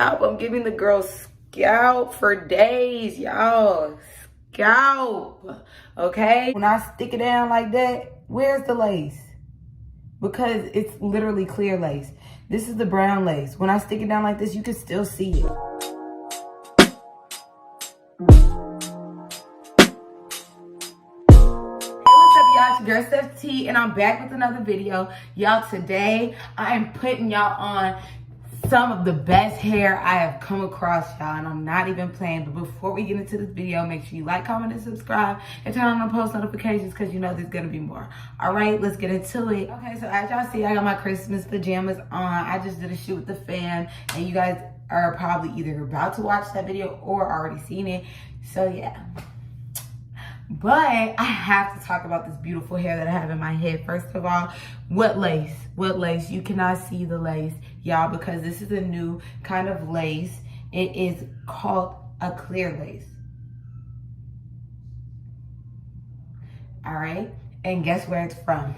scalp. I'm giving the girl scalp for days, y'all. Scalp, okay? When I stick it down like that, where's the lace? Because it's literally clear lace. This is the brown lace. When I stick it down like this, you can still see it. It's your girl Steph T, and I'm back with another video. Y'all, today I am putting y'all on some of the best hair I have come across, y'all, and I'm not even playing. But before we get into this video, make sure you like, comment, and subscribe, and turn on the post notifications because you know there's gonna be more. All right, let's get into it. Okay, so as y'all see, I got my Christmas pajamas on. I just did a shoot with the fam, and you guys are probably either about to watch that video or already seen it. So yeah. But I have to talk about this beautiful hair that I have in my head. First of all, what lace? What lace? You cannot see the lace, y'all, because this is a new kind of lace. It is called a clear lace. All right? And guess where it's from?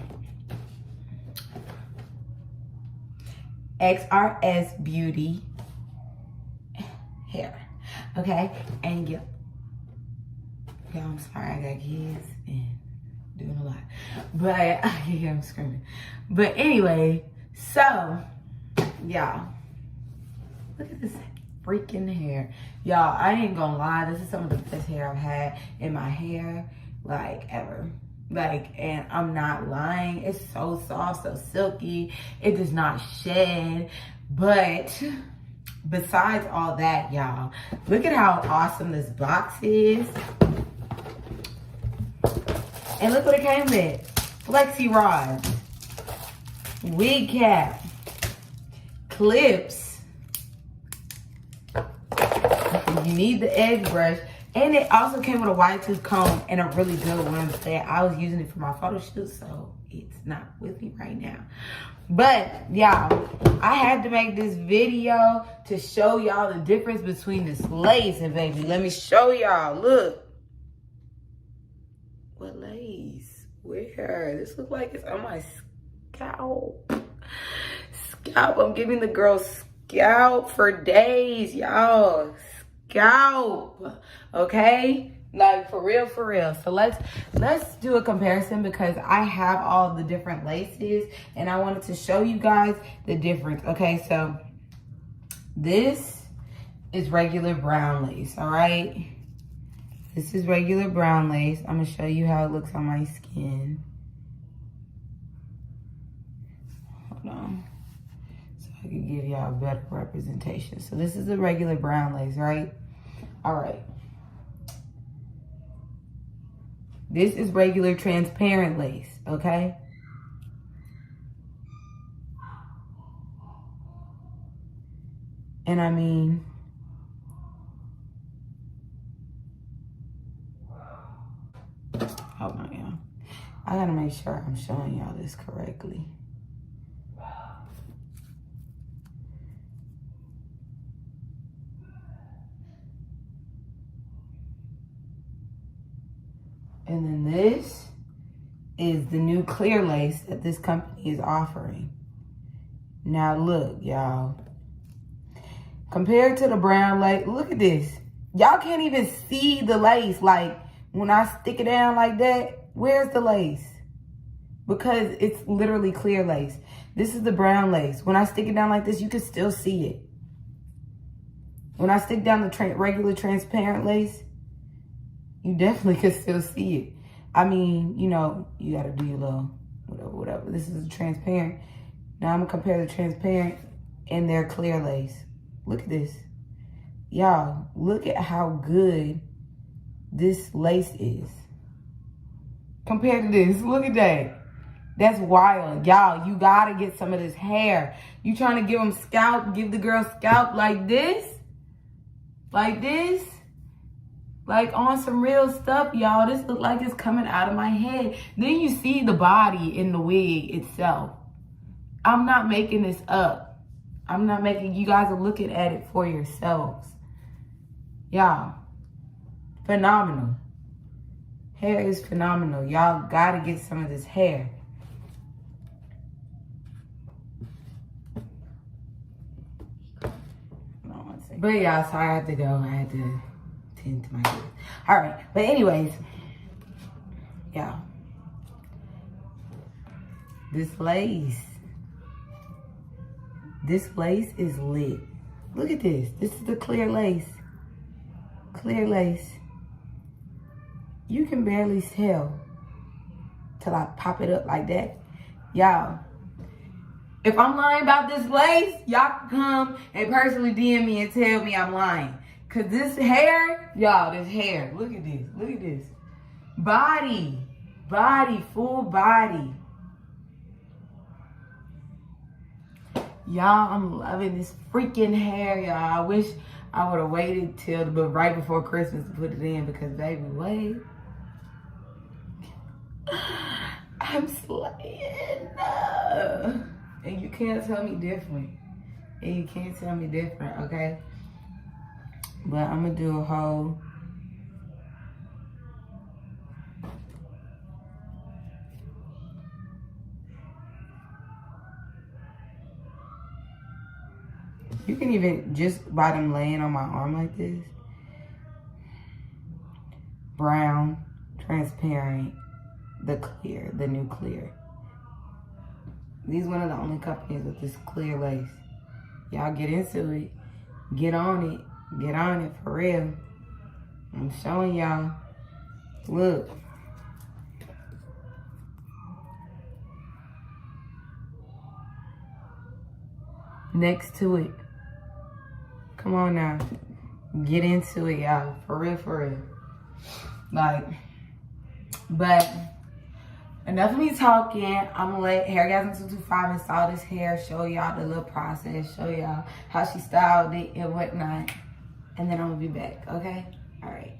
Xrsbeauty Hair. Okay? And yeah. Yeah, I'm sorry, I got kids and doing a lot. But I can hear them screaming. But anyway, so y'all, look at this freaking hair. Y'all, I ain't gonna lie, this is some of the best hair I've had in my hair, like, ever. Like, and I'm not lying. It's so soft, so silky. It does not shed. But besides all that, y'all, look at how awesome this box is. And look what it came with. Flexi rods, wig cap, clips. You need the edge brush. And it also came with a wide tooth comb and a really good one. That I was using it for my photo shoot, so it's not with me right now. But y'all, I had to make this video to show y'all the difference between this lace and baby. Let me show y'all. Look. What lace? Where? This looks like it's on my scalp. Scalp. I'm giving the girl scalp for days, y'all. Scalp. Okay? Like, for real, for real. So let's do a comparison because I have all the different laces and I wanted to show you guys the difference. Okay, so this is regular brown lace, all right? This is regular brown lace. I'm gonna show you how it looks on my skin. Hold on. So I can give y'all a better representation. So this is a regular brown lace, right? All right. This is regular transparent lace, okay? And I mean, hold on, y'all. I gotta make sure I'm showing y'all this correctly. And then this is the new clear lace that this company is offering. Now look, y'all. Compared to the brown lace, look at this. Y'all can't even see the lace. Like, when I stick it down like that, where's the lace? Because it's literally clear lace. This is the brown lace. When I stick it down like this, you can still see it. When I stick down the regular transparent lace, you definitely can still see it. I mean, you know, you gotta do your little whatever. This is a transparent. Now I'm gonna compare the transparent and their clear lace. Look at this. Y'all, look at how good this lace is compared to this. Look at that. That's wild. Y'all, you gotta get some of this hair. You trying to give them scalp, give the girl scalp like this? Like this? Like on some real stuff, y'all. This look like it's coming out of my head. Then you see the body in the wig itself. I'm not making this up. I'm not making, you guys are looking at it for yourselves. Y'all, phenomenal. Hair is phenomenal. Y'all gotta get some of this hair. Hold on one second. But yeah, so I had to go. I had to tend to my kids. All right. But anyways, yeah. This lace is lit. Look at this. This is the clear lace. Clear lace. You can barely tell till I pop it up like that. Y'all, if I'm lying about this lace, y'all can come and personally DM me and tell me I'm lying. Cause this hair, y'all, this hair, look at this, look at this. Body, full body. Y'all, I'm loving this freaking hair, y'all. I wish I would have waited till right before Christmas to put it in because baby, wait. I'm slaying. And you can't tell me different. Okay? But I'm gonna do a whole you can even just by them laying on my arm like this. Brown, transparent, the clear, the new clear. These one of the only companies with this clear lace. Y'all get into it. Get on it. Get on it for real. I'm showing y'all. Look. Next to it. Come on now. Get into it, y'all. For real, for real. Like, but enough of me talking. I'm gonna let Hairgasm225 install this hair, show y'all the little process, show y'all how she styled it and whatnot. And then I'm gonna be back, okay? All right.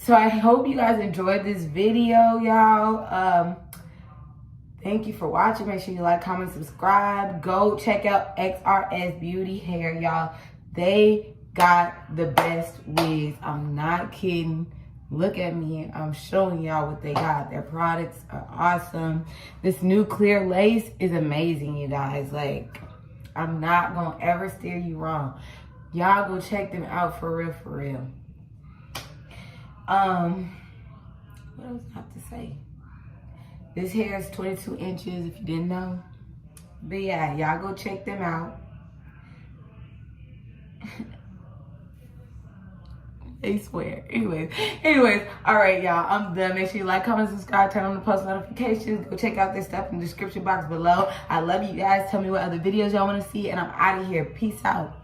So I hope you guys enjoyed this video, y'all. Thank you for watching. Make sure you like, comment, subscribe. Go check out Xrsbeauty Hair, y'all. They got the best wigs. I'm not kidding. Look at me. I'm showing y'all what they got. Their products are awesome. This new clear lace is amazing, you guys. Like, I'm not going to ever steer you wrong. Y'all go check them out for real, for real. what else I have to say? This hair is 22 inches, if you didn't know. But yeah, y'all go check them out. They swear. Anyways, all right, y'all. I'm done. Make sure you like, comment, subscribe, turn on the post notifications. Go check out this stuff in the description box below. I love you guys. Tell me what other videos y'all want to see, and I'm out of here. Peace out.